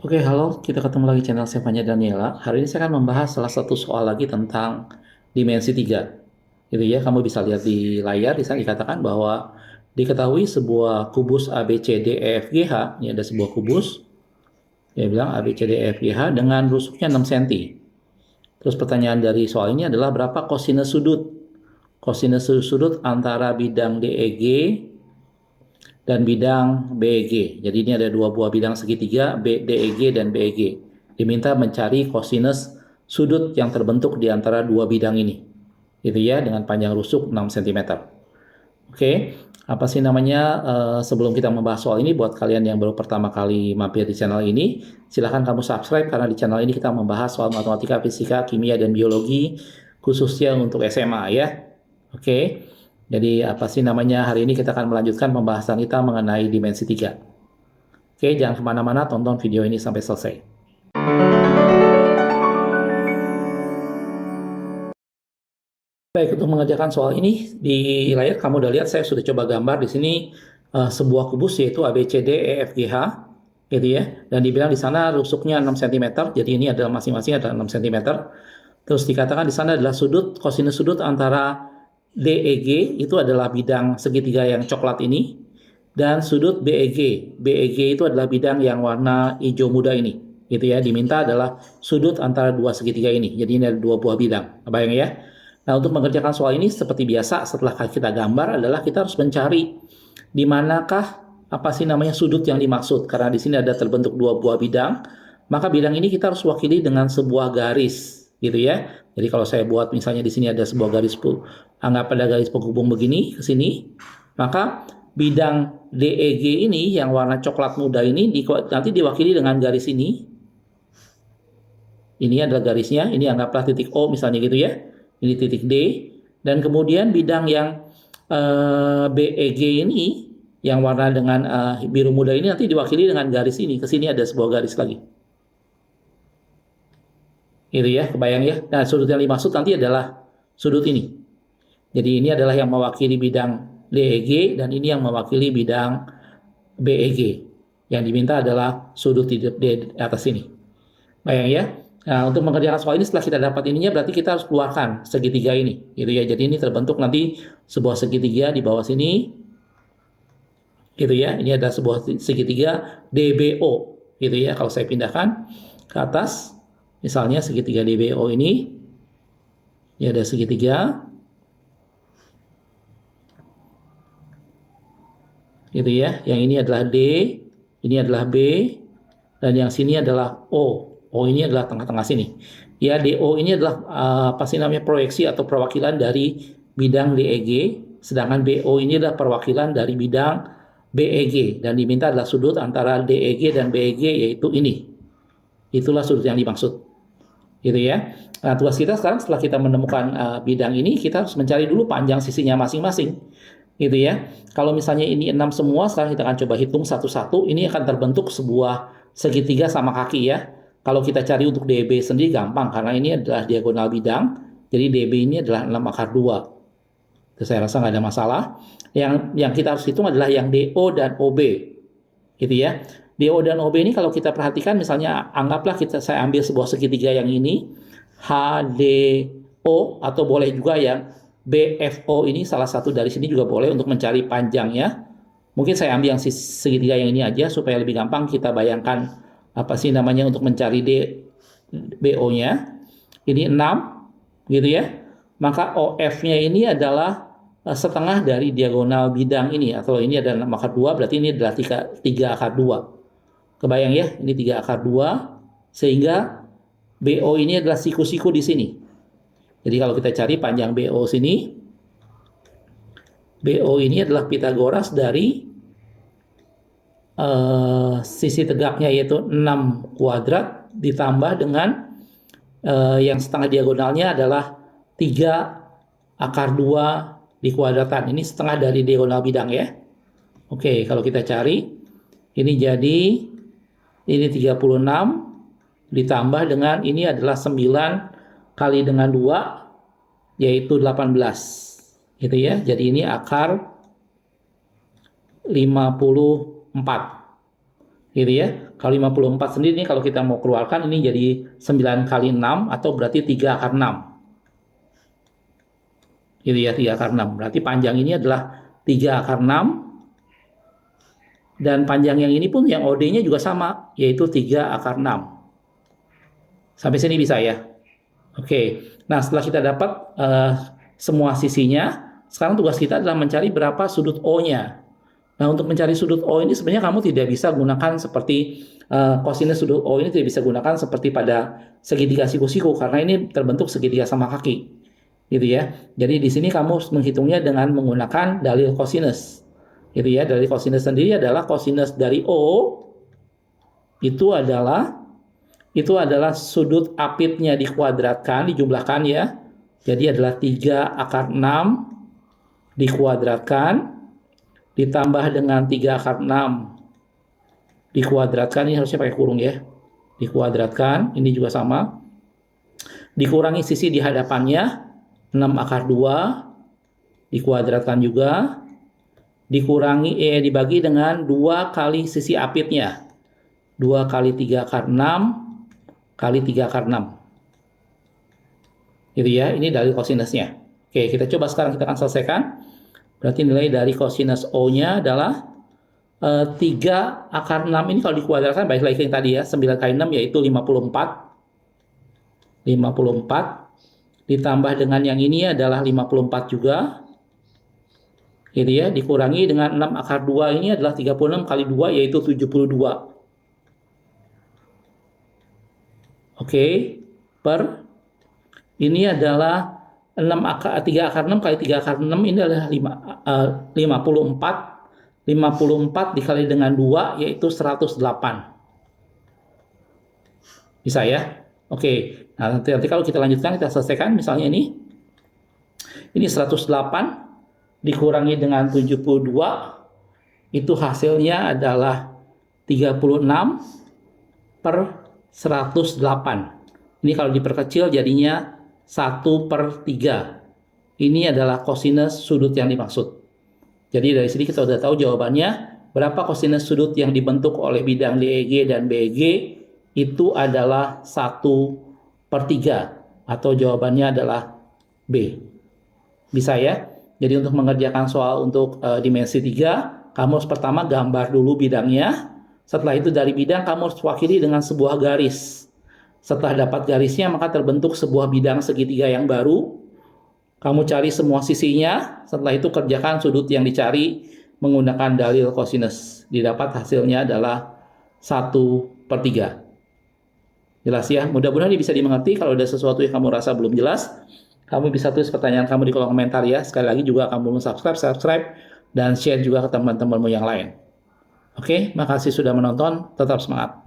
Oke, halo. Kita ketemu lagi channel Sevanya Daniela. Hari ini saya akan membahas salah satu soal lagi tentang dimensi 3. Gitu ya, kamu bisa lihat di layar, di sana dikatakan bahwa diketahui sebuah kubus ABCDEFGH, ini ada sebuah kubus, dia bilang ABCDEFGH dengan rusuknya 6 cm. Terus pertanyaan dari soal ini adalah berapa kosinus sudut? Kosinus sudut antara bidang DEG dan bidang BEG. Jadi ini ada dua buah bidang segitiga, DEG dan BEG. Diminta mencari kosinus sudut yang terbentuk di antara dua bidang ini. Gitu ya, dengan panjang rusuk 6 cm. Oke, apa sih namanya, sebelum kita membahas soal ini, buat kalian yang baru pertama kali mampir di channel ini, silahkan kamu subscribe karena di channel ini kita membahas soal matematika, fisika, kimia, dan biologi, khususnya untuk SMA ya. Oke, jadi apa sih namanya, hari ini kita akan melanjutkan pembahasan kita mengenai dimensi 3. Oke, jangan kemana-mana, tonton video ini sampai selesai. Baik, untuk mengerjakan soal ini, di layar kamu udah lihat saya sudah coba gambar di sini sebuah kubus yaitu ABCDEFGH, gitu ya. Dan dibilang di sana rusuknya 6 cm, jadi ini adalah masing-masing adalah 6 cm. Terus dikatakan di sana adalah sudut, kosinus sudut antara DEG, itu adalah bidang segitiga yang coklat ini, dan sudut BEG. BEG itu adalah bidang yang warna hijau muda ini, gitu ya. Diminta adalah sudut antara dua segitiga ini. Jadi ini ada dua buah bidang. Bayang ya. Nah, untuk mengerjakan soal ini seperti biasa, setelah kita gambar adalah kita harus mencari di manakah apa sih namanya sudut yang dimaksud. Karena di sini ada terbentuk dua buah bidang, maka bidang ini kita harus wakili dengan sebuah garis, gitu ya. Jadi kalau saya buat misalnya di sini ada sebuah garis, anggap ada garis penghubung begini ke sini, maka bidang DEG ini yang warna coklat muda ini nanti diwakili dengan garis ini. Ini adalah garisnya, ini anggaplah titik O misalnya gitu ya. Ini titik D. Dan kemudian bidang yang BEG ini, yang warna dengan biru muda ini nanti diwakili dengan garis ini. Ke sini ada sebuah garis lagi. Gitu ya, kebayang ya. Nah, sudut yang dimaksud nanti adalah sudut ini. Jadi ini adalah yang mewakili bidang DEG dan ini yang mewakili bidang BEG. Yang diminta adalah sudut di atas ini. Bayang ya. Nah, untuk mengerjakan soal ini setelah kita dapat ininya berarti kita harus keluarkan segitiga ini, gitu ya. Jadi ini terbentuk nanti sebuah segitiga di bawah sini, gitu ya. Ini ada sebuah segitiga DBO, gitu ya. Kalau saya pindahkan ke atas, misalnya segitiga DBO ini ada segitiga, gitu ya. Yang ini adalah D, ini adalah B, dan yang sini adalah O. O ini adalah tengah-tengah sini. Ya, DO ini adalah apa sih namanya, proyeksi atau perwakilan dari bidang DEG, sedangkan BO ini adalah perwakilan dari bidang BEG, dan diminta adalah sudut antara DEG dan BEG, yaitu ini. Itulah sudut yang dimaksud. Gitu ya. Nah, tugas kita sekarang setelah kita menemukan bidang ini, kita harus mencari dulu panjang sisinya masing-masing. Gitu ya. Kalau misalnya ini 6 semua, sekarang kita akan coba hitung satu-satu. Ini akan terbentuk sebuah segitiga sama kaki ya. Kalau kita cari untuk DB sendiri gampang, karena ini adalah diagonal bidang. Jadi DB ini adalah 6 akar 2. Itu saya rasa nggak ada masalah. Yang kita harus hitung adalah yang DO dan OB. Gitu ya. DO dan OB ini kalau kita perhatikan, misalnya anggaplah saya ambil sebuah segitiga yang ini, HDO, atau boleh juga yang BFO ini, salah satu dari sini juga boleh untuk mencari panjangnya. Mungkin saya ambil yang segitiga yang ini aja supaya lebih gampang kita bayangkan apa sih namanya untuk mencari BO-nya. Ini 6, gitu ya. Maka OF-nya ini adalah setengah dari diagonal bidang ini, atau ini adalah 6 akar 2, berarti ini adalah 3 akar 2. Kebayang ya, ini 3 akar 2, sehingga BO ini adalah siku-siku di sini. Jadi kalau kita cari panjang BO sini, BO ini adalah Pitagoras dari sisi tegaknya yaitu 6 kuadrat ditambah dengan yang setengah diagonalnya adalah 3 akar 2 dikuadratan. Ini setengah dari diagonal bidang ya. Oke, kalau kita cari, ini jadi ini 36 ditambah dengan ini adalah 9 kali dengan 2, yaitu 18. Gitu ya. Jadi ini akar 54. Gitu ya. Kalau 54 sendiri nih, kalau kita mau keluarkan ini jadi 9 kali 6 atau berarti 3 akar 6. Gitu ya, 3 akar 6. Berarti panjang ini adalah 3 akar 6. Dan panjang yang ini pun yang OD-nya juga sama, yaitu 3 akar 6. Sampai sini bisa ya? Oke. Nah, setelah kita dapat semua sisinya, sekarang tugas kita adalah mencari berapa sudut O-nya. Nah, untuk mencari sudut O ini sebenarnya kamu tidak bisa gunakan seperti kosinus sudut O ini tidak bisa gunakan seperti pada segitiga siku-siku karena ini terbentuk segitiga sama kaki. Gitu ya. Jadi di sini kamu menghitungnya dengan menggunakan dalil kosinus. Gitu ya. Dalil kosinus sendiri adalah kosinus dari O itu adalah sudut apitnya dikuadratkan, dijumlahkan ya. Jadi adalah 3 akar 6 dikuadratkan ditambah dengan 3 akar 6 dikuadratkan, ini harusnya pakai kurung ya, dikuadratkan, ini juga sama, dikurangi sisi di hadapannya 6 akar 2 dikuadratkan juga, dikurangi dibagi dengan 2 kali sisi apitnya, 2 kali 3 akar 6 kali 3 akar 6 gitu ya. Ini dari kosinusnya. Oke, kita coba sekarang kita akan selesaikan. Berarti nilai dari kosinus O-nya adalah 3 akar 6 ini kalau dikuadratkan, baik lagi yang tadi ya, 9 kali 6 yaitu 54. 54 ditambah dengan yang ini adalah 54 juga. Gitu ya, dikurangi dengan 6 akar 2 ini adalah 36 kali 2 yaitu 72. Oke, per ini adalah 3 akar 6 kali 3 akar 6 ini adalah 54. 54 dikali dengan 2 yaitu 108. Bisa ya? Oke. Nah, nanti kalau kita lanjutkan, kita selesaikan misalnya ini 108 dikurangi dengan 72 itu hasilnya adalah 36 per 108. Ini kalau diperkecil jadinya 1/3. Ini adalah kosinus sudut yang dimaksud. Jadi dari sini kita sudah tahu jawabannya. Berapa kosinus sudut yang dibentuk oleh bidang DEG dan BEG itu adalah 1/3. Atau jawabannya adalah B. Bisa ya? Jadi untuk mengerjakan soal untuk dimensi 3, kamu harus pertama gambar dulu bidangnya. Setelah itu dari bidang kamu harus wakili dengan sebuah garis. Setelah dapat garisnya maka terbentuk sebuah bidang segitiga yang baru. Kamu cari semua sisinya, setelah itu kerjakan sudut yang dicari menggunakan dalil kosinus. Didapat hasilnya adalah 1/3. Jelas ya? Mudah-mudahan ini bisa dimengerti. Kalau ada sesuatu yang kamu rasa belum jelas, kamu bisa tulis pertanyaan kamu di kolom komentar ya. Sekali lagi juga kamu subscribe, dan share juga ke teman-temanmu yang lain. Oke, makasih sudah menonton. Tetap semangat.